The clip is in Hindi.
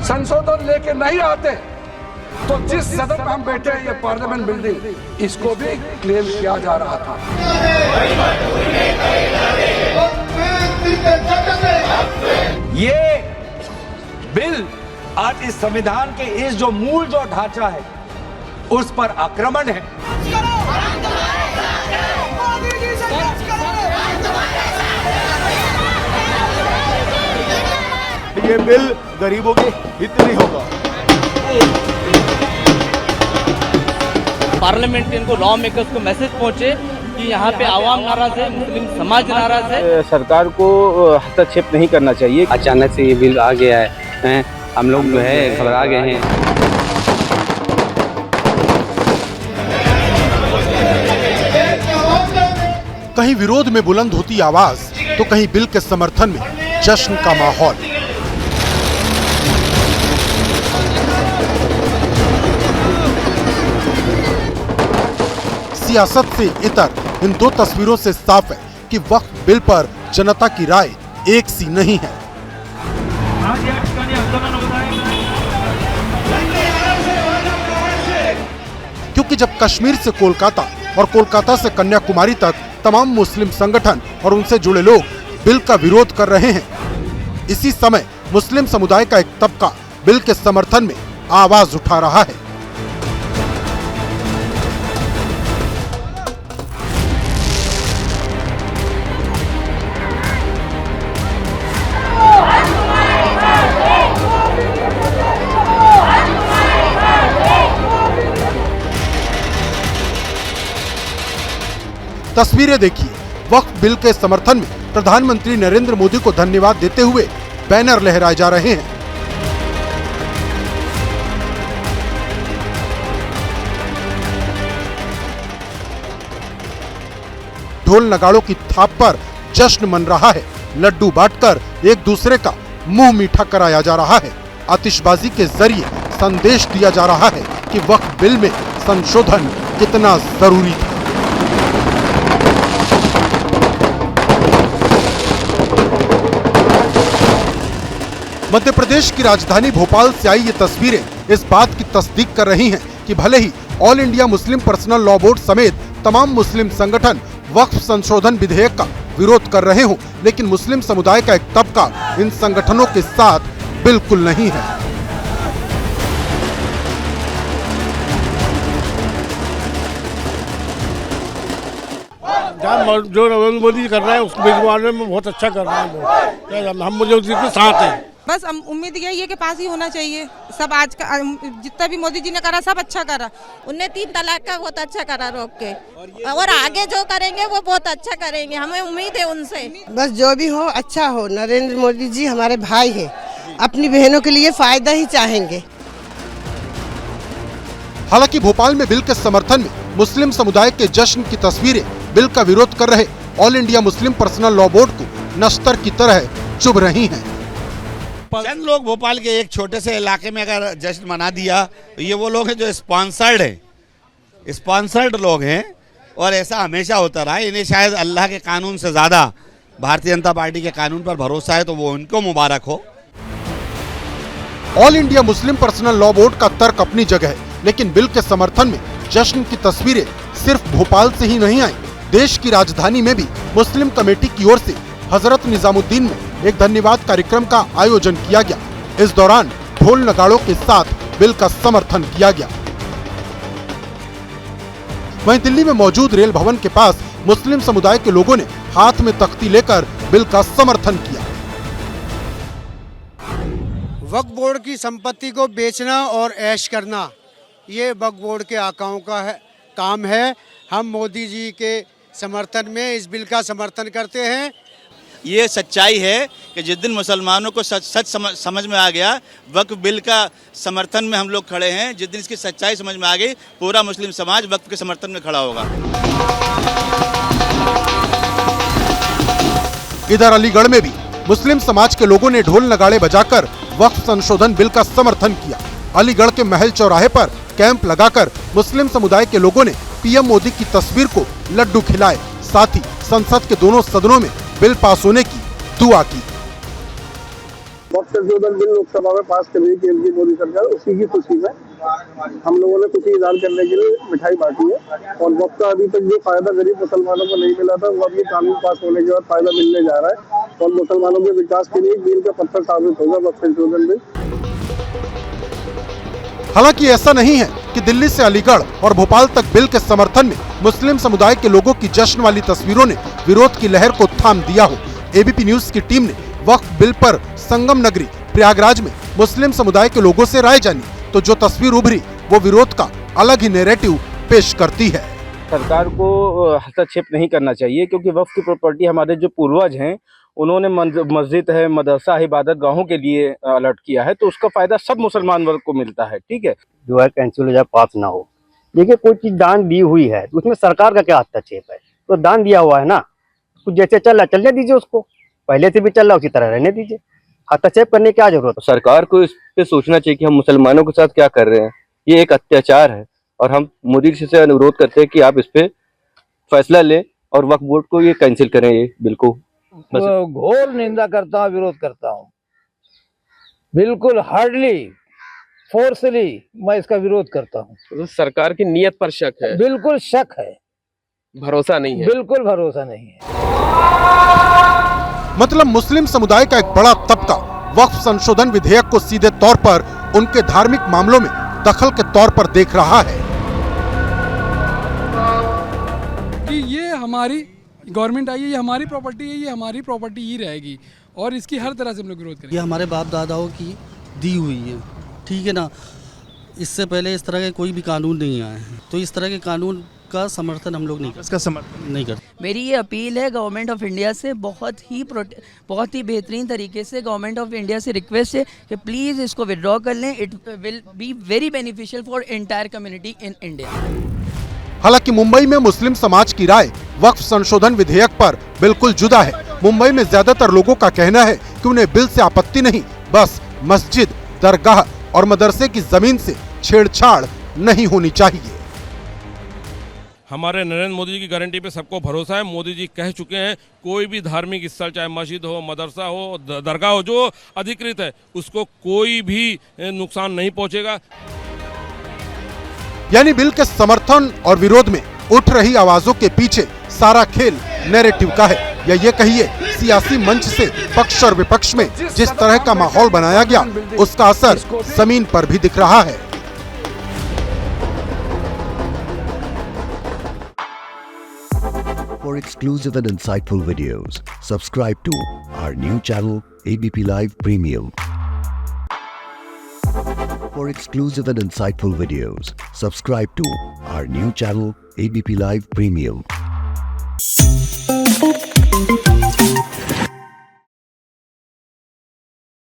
संशोधन लेके नहीं आते तो जिस सदन में हम बैठे हैं, ये पार्लियामेंट बिल्डिंग, इसको भी क्लेम किया जा रहा था। ये बिल आज इस संविधान के इस जो मूल जो ढांचा है उस पर आक्रमण है। ये बिल गरीबों के हित नहीं होगा। पार्लियामेंट को लॉ मेकर्स को मैसेज पहुंचे कि यहाँ पे आवाम नाराज है, मुस्लिम समाज नाराज है। सरकार को हस्तक्षेप नहीं करना चाहिए। अचानक से ये बिल आ गया है, हम लोग जो है घबरा गए हैं। कहीं विरोध में बुलंद होती आवाज तो कहीं बिल के समर्थन में जश्न का माहौल। सियासत से इतर इन दो तस्वीरों से साफ है कि वक्फ बिल पर जनता की राय एक सी नहीं है। क्योंकि जब कश्मीर से कोलकाता और कोलकाता से कन्याकुमारी तक तमाम मुस्लिम संगठन और उनसे जुड़े लोग बिल का विरोध कर रहे हैं, इसी समय मुस्लिम समुदाय का एक तबका बिल के समर्थन में आवाज उठा रहा है। तस्वीरें देखिए, वक्फ बिल के समर्थन में प्रधानमंत्री नरेंद्र मोदी को धन्यवाद देते हुए बैनर लहराए जा रहे हैं। ढोल नगाड़ों की थाप पर जश्न मन रहा है, लड्डू बांटकर एक दूसरे का मुंह मीठा कराया जा रहा है। आतिशबाजी के जरिए संदेश दिया जा रहा है कि वक्फ बिल में संशोधन कितना जरूरी था। मध्य प्रदेश की राजधानी भोपाल से आई ये तस्वीरें इस बात की तस्दीक कर रही हैं कि भले ही all India Muslim personal law board समेत तमाम मुस्लिम संगठन वक्फ संशोधन विधेयक का विरोध कर रहे हों, लेकिन मुस्लिम समुदाय का एक तबका इन संगठनों के साथ बिल्कुल नहीं है। जो नरेंद्र मोदी कर रहा है उसके बारे में बहुत अच्छा कर रहा है, हम मुझे उसके साथ हैं। बस हम उम्मीद यही है कि पास ही होना चाहिए। सब आज का जितना भी मोदी जी ने करा सब अच्छा करा। उनने 3 तलाक का बहुत अच्छा करा रोक के, और आगे जो करेंगे वो बहुत अच्छा करेंगे, हमें उम्मीद है उनसे। बस जो भी हो अच्छा हो। नरेंद्र मोदी जी हमारे भाई हैं, अपनी बहनों के लिए फायदा ही चाहेंगे। हालांकि भोपाल में बिल के समर्थन में मुस्लिम समुदाय के जश्न की तस्वीरें बिल का विरोध कर रहे all India Muslim personal law board को नश्तर की तरह चुभ रही हैं। चंद लोग भोपाल के एक छोटे से इलाके में अगर जश्न मना दिया तो ये वो लोग हैं जो स्पॉन्सर्ड लोग हैं, और ऐसा हमेशा होता रहा। इन्हें शायद अल्लाह के कानून से ज्यादा भारतीय जनता पार्टी के कानून पर भरोसा है, तो वो उनको मुबारक हो। All India Muslim personal law board का तर्क अपनी जगह है, लेकिन बिल के समर्थन में जश्न की तस्वीरें सिर्फ भोपाल से ही नहीं आई। देश की राजधानी में भी मुस्लिम कमेटी की ओर से हजरत निजामुद्दीन में एक धन्यवाद कार्यक्रम का आयोजन किया गया। इस दौरान ढोल नगाड़ों के साथ बिल का समर्थन किया गया। वहीं दिल्ली में मौजूद रेल भवन के पास मुस्लिम समुदाय के लोगों ने हाथ में तख्ती लेकर बिल का समर्थन किया। वक्फ बोर्ड की संपत्ति को बेचना और ऐश करना, ये वक्फ बोर्ड के आकाओं का काम है। हम मोदी जी के समर्थन में इस बिल का समर्थन करते हैं। ये सच्चाई है कि जिस दिन मुसलमानों को सच समझ में आ गया, वक्फ बिल का समर्थन में हम लोग खड़े हैं। जिस दिन इसकी सच्चाई समझ में आ गई, पूरा मुस्लिम समाज वक्फ के समर्थन में खड़ा होगा। इधर अलीगढ़ में भी मुस्लिम समाज के लोगों ने ढोल नगाड़े बजाकर वक्फ संशोधन बिल का समर्थन किया। अलीगढ़ के महल चौराहे पर कैंप लगाकर मुस्लिम समुदाय के लोगों ने पीएम मोदी की तस्वीर को लड्डू खिलाए, साथ ही संसद के दोनों सदनों में बिल पास होने की दुआ की। वक्त संशोधन बिल लोकसभा में पास कर रही केंद्र की मोदी सरकार, उसी की खुशी में हम लोगों ने खुशी इजहार करने के लिए मिठाई बांटी है। और वक्त का अभी तक जो फायदा गरीब मुसलमानों को नहीं मिला था, वो अब ये कानून पास होने के बाद फायदा मिलने जा रहा है और मुसलमानों के विकास के लिए मील का पत्थर साबित होगा वक्त संशोधन बिल। हालांकि ऐसा नहीं है कि दिल्ली से अलीगढ़ और भोपाल तक बिल के समर्थन में मुस्लिम समुदाय के लोगों की जश्न वाली तस्वीरों ने विरोध की लहर को थाम दिया हो। एबीपी न्यूज की टीम ने वक्फ बिल पर संगम नगरी प्रयागराज में मुस्लिम समुदाय के लोगों से राय जानी, तो जो तस्वीर उभरी वो विरोध का अलग ही नैरेटिव पेश करती है। सरकार को हस्तक्षेप नहीं करना चाहिए, क्योंकि वक्फ की प्रॉपर्टी हमारे जो पूर्वज हैं उन्होंने मस्जिद है, मदरसा है, इबादत गाहों के लिए अलर्ट किया है, तो उसका फायदा सब मुसलमान वर्ग को मिलता है। ठीक है, जो है कैंसिल हो जाए, पास ना हो। देखिए कोई चीज दान दी हुई है तो उसमें सरकार का क्या हस्तक्षेप है? तो दान दिया हुआ है ना, कुछ जैसे चल रहा है चलने दीजिए, उसको पहले से भी चल रहा है उसी तरह रहने दीजिए, हस्तक्षेप करने की क्या जरूरत है? सरकार को इस पे सोचना चाहिए कि हम मुसलमानों के साथ क्या कर रहे हैं। ये एक अत्याचार है और हम मोदी जी से अनुरोध करते हैं कि आप इस पे फैसला लें और वक्फ बोर्ड को ये कैंसिल करें ये बिल को। घोर निंदा करता हूँ, विरोध करता हूँ, बिल्कुल हार्डली फोर्सली मैं इसका विरोध करता हूँ। तो सरकार की नीयत पर शक है? बिल्कुल शक है, भरोसा नहीं है, बिल्कुल भरोसा नहीं है। मतलब मुस्लिम समुदाय का एक बड़ा तबका वक्फ संशोधन विधेयक को सीधे तौर पर उनके धार्मिक मामलों में दखल के तौर पर देख रहा है कि ये हमारी गवर्नमेंट आई है, ये हमारी प्रॉपर्टी है, ये हमारी प्रॉपर्टी ही रहेगी और इसकी हर तरह से हम लोग विरोध करेंगे। ये हमारे बाप दादाओं की दी हुई है, ठीक है ना। इससे पहले इस तरह के कोई भी कानून नहीं आए हैं, तो इस तरह के कानून का समर्थन हम लोग नहीं करते, इसका समर्थन नहीं करते। मेरी ये अपील है गवर्नमेंट ऑफ इंडिया से, बहुत ही बेहतरीन तरीके से गवर्नमेंट ऑफ इंडिया से रिक्वेस्ट है कि प्लीज़ इसको विड्रॉ कर लें। It will be very beneficial for entire community in India. हालांकि मुंबई में मुस्लिम समाज की राय वक्फ संशोधन विधेयक पर बिल्कुल जुदा है। मुंबई में ज्यादातर लोगों का कहना है कि उन्हें बिल से आपत्ति नहीं, बस मस्जिद, दरगाह और मदरसे की जमीन से छेड़छाड़ नहीं होनी चाहिए। हमारे नरेंद्र मोदी जी की गारंटी पे सबको भरोसा है। मोदी जी कह चुके हैं कोई भी धार्मिक स्थल, चाहे मस्जिद हो, मदरसा हो, दरगाह हो, जो अधिकृत है उसको कोई भी नुकसान नहीं पहुंचेगा। यानी बिल के समर्थन और विरोध में उठ रही आवाजों के पीछे सारा खेल नैरेटिव का है, या ये कहिए सियासी मंच से पक्ष और विपक्ष में जिस तरह का माहौल बनाया गया उसका असर जमीन पर भी दिख रहा है। For exclusive and insightful videos, subscribe to our new channel ABP Live Premium. For exclusive and insightful videos, subscribe to our new channel ABP Live Premium.